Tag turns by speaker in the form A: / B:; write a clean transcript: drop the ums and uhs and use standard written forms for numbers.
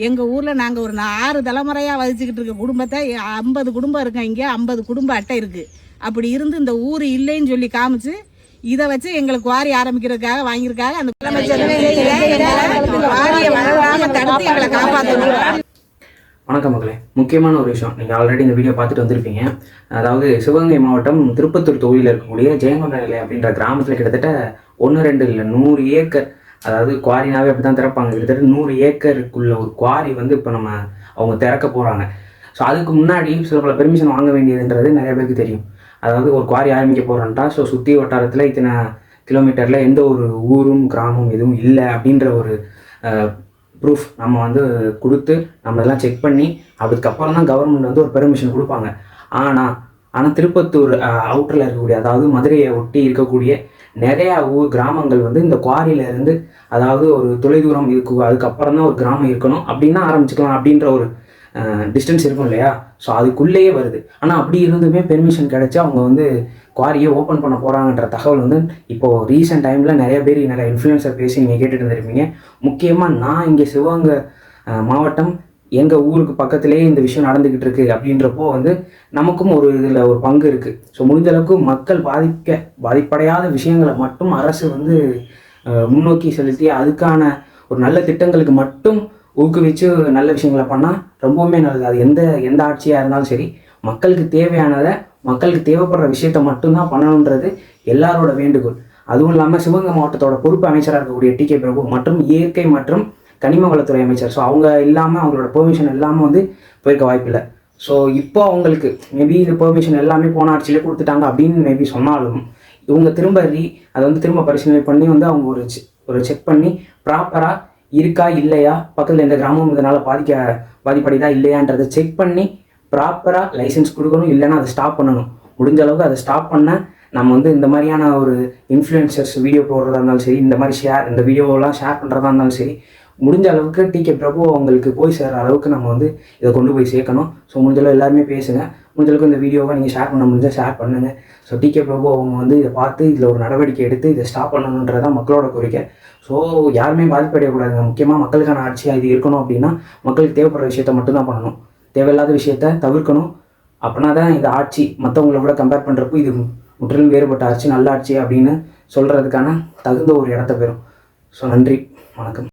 A: எங்கள் ஊரில் நாங்கள் ஒரு 6 தலைமுறையாக வதிச்சுக்கிட்டு இருக்க குடும்பத்தை 50 குடும்பம் இருக்கோம். இங்கே 50 குடும்ப அட்டை இருக்குது. அப்படி இருந்து இந்த ஊர் இல்லைன்னு சொல்லி காமிச்சு இதை வச்சு எங்களுக்கு குவாரி ஆரம்பிக்கிறதுக்காக வாங்கியிருக்காங்க. அந்த குவாரியை வளராமல் தடுத்து எங்களை காப்பாற்றணும்.
B: வணக்கம் மக்களே, முக்கியமான ஒரு விஷயம். நீங்கள் ஆல்ரெடி இந்த வீடியோ பார்த்துட்டு வந்திருப்பீங்க. அதாவது சிவகங்கை மாவட்டம் திருப்பத்தூர் தொகுதியில் இருக்கக்கூடிய ஜெயங்கொண்ட நிலை அப்படின்ற கிராமத்தில் கிட்டத்தட்ட 1-2 இல்லை 100 ஏக்கர், அதாவது குவாரினாவே அப்படி தான் திறப்பாங்க. கிட்டத்தட்ட 100 ஏக்கருக்குள்ள ஒரு குவாரி வந்து இப்போ அவங்க திறக்க போகிறாங்க. ஸோ அதுக்கு முன்னாடி சில பல பெர்மிஷன் வாங்க வேண்டியதுன்றது நிறைய பேருக்கு தெரியும். அதாவது ஒரு குவாரி ஆரம்பிக்க போகிறோன்ட்டா ஸோ சுற்றி வட்டாரத்தில் இத்தனை கிலோமீட்டரில் எந்த ஒரு ஊரும் கிராமம் எதுவும் இல்லை அப்படின்ற ஒரு ப்ரூஃப் நம்ம வந்து கொடுத்து நம்ம எல்லாம் செக் பண்ணி அதுக்கப்புறம் தான் கவர்மெண்ட் வந்து ஒரு பெர்மிஷன் கொடுப்பாங்க. ஆனால் திருப்பத்தூர் அவுட்டரில் இருக்கக்கூடிய, அதாவது மதுரையை ஒட்டி இருக்கக்கூடிய நிறையா கிராமங்கள் வந்து இந்த குவாரியிலேருந்து, அதாவது ஒரு தொலைதூரம் இருக்கு, அதுக்கப்புறம் தான் ஒரு கிராமம் இருக்கணும் அப்படின்னா ஆரம்பிச்சுக்கலாம் அப்படின்ற ஒரு டிஸ்டன்ஸ் இருக்கும் இல்லையா. ஸோ அதுக்குள்ளேயே வருது. ஆனால் அப்படி இருந்துமே பெர்மிஷன் கிடைச்சி அவங்க வந்து குவாரியை ஓப்பன் பண்ண போகிறாங்கன்ற தகவல் வந்து இப்போது ரீசெண்ட் டைமில் நிறைய பேர் நிறைய இன்ஃப்ளூயன்சர் பேசி நீங்கள் கேட்டுட்டு இருந்திருப்பீங்க. முக்கியமாக நான் இங்கே சிவகங்கை மாவட்டம் எங்கள் ஊருக்கு பக்கத்துலேயே இந்த விஷயம் நடந்துக்கிட்டு இருக்குது அப்படின்றப்போ வந்து நமக்கும் ஒரு இதில் ஒரு பங்கு இருக்குது. ஸோ முடிஞ்சளவுக்கு மக்கள் பாதிப்படையாத விஷயங்களை மட்டும் அரசு வந்து முன்னோக்கி செலுத்தி அதுக்கான ஒரு நல்ல திட்டங்களுக்கு மட்டும் ஊக்குவிச்சு நல்ல விஷயங்களை பண்ணால் ரொம்பவுமே நல்லது. அது எந்த ஆட்சியாக இருந்தாலும் சரி, மக்களுக்கு தேவையானதை, மக்களுக்கு தேவைப்படுற விஷயத்த மட்டும்தான் பண்ணணுன்றது எல்லாரோட வேண்டுகோள். அதுவும் இல்லாமல் சிவகங்கை மாவட்டத்தோட பொறுப்பு அமைச்சராக இருக்கக்கூடிய டி.கே. பிரபு மற்றும் இயற்கை மற்றும் கனிம வளத்துறை அமைச்சர், ஸோ அவங்க இல்லாமல், அவங்களோட பெர்மிஷன் இல்லாமல் வந்து போயிருக்க வாய்ப்பில்லை. ஸோ இப்போ அவங்களுக்கு மேபி இந்த பெர்மிஷன் எல்லாமே போன ஆட்சியிலே கொடுத்துட்டாங்க அப்படின்னு மேபி சொன்னாலும் இவங்க அதை வந்து திரும்ப பரிசீலனை பண்ணி வந்து அவங்க ஒரு செக் பண்ணி ப்ராப்பராக இருக்கா இல்லையா, பக்கத்தில் எந்த கிராமம் இதனால் பாதிப்படைதா இல்லையான்றதை செக் பண்ணி ப்ராப்பராக லைசன்ஸ் கொடுக்கணும். இல்லைன்னா அதை ஸ்டாப் பண்ணணும். முடிஞ்ச அளவுக்கு அதை ஸ்டாப் பண்ண நம்ம வந்து இந்த மாதிரியான ஒரு இன்ஃப்ளூயன்சர்ஸ் வீடியோ போடுறதா இருந்தாலும் சரி, இந்த மாதிரி இந்த வீடியோவெல்லாம் ஷேர் பண்ணுறதா இருந்தாலும் சரி, முடிஞ்ச அளவுக்கு டி.கே. பிரபு அவங்களுக்கு போய் சேர்ற அளவுக்கு நம்ம வந்து இதை கொண்டு போய் சேர்க்கணும். ஸோ முடிஞ்சளவு எல்லாருமே பேசுங்க. முடிஞ்சளவுக்கு இந்த வீடியோவை நீங்கள் ஷேர் பண்ண முடிஞ்சால் ஷேர் பண்ணுங்கள். So DK. பிரபு அவங்க வந்து இதை பார்த்து இதில் ஒரு நடவடிக்கை எடுத்து இதை ஸ்டாப் பண்ணணுன்றதான் மக்களோட கோரிக்கை. ஸோ யாருமே பாதிப்படையக்கூடாதுங்க. முக்கியமாக மக்களுக்கான ஆட்சியாக இது இருக்கணும் அப்படின்னா மக்களுக்கு தேவைப்படுற விஷயத்த மட்டும்தான் பண்ணணும். தேவையில்லாத விஷயத்த தவிர்க்கணும். அப்படின்னா தான் இந்த ஆட்சி மற்றவங்களை விட கம்பேர் பண்ணுறப்போ இது முற்றிலும் வேறுபட்ட ஆட்சி, நல்ல ஆட்சி அப்படின்னு சொல்கிறதுக்கான தகுந்த ஒரு இடத்த பெறும். ஸோ நன்றி, வணக்கம்.